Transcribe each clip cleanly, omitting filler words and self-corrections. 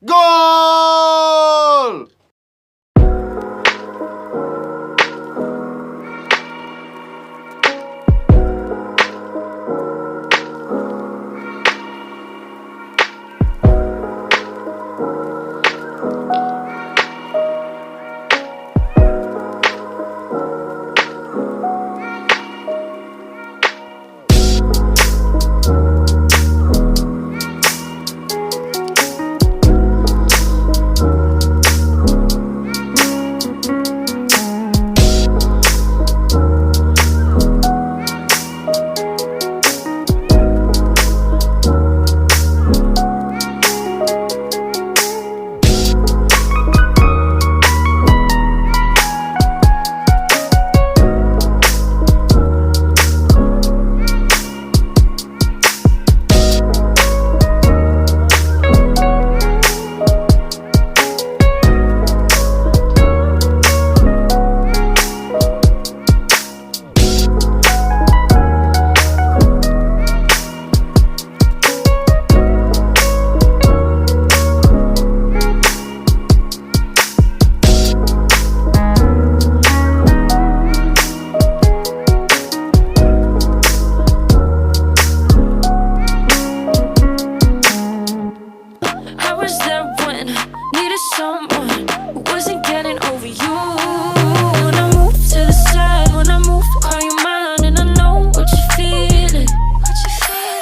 Гол! I was there when needed someone who wasn't getting over you. When I move to the side, when I move, call you mine, and I know what you're feeling.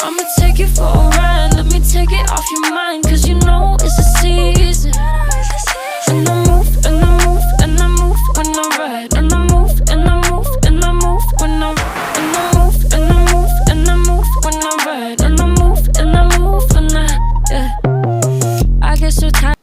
I'ma take you for a ride, let me take it off your mind, cause you know it's the season. And I move, and I move, and I move when I ride, and I move, and I move, and I move when I move, and I move, and I move when I ride, and I move, and I move when I, yeah. I get so tired.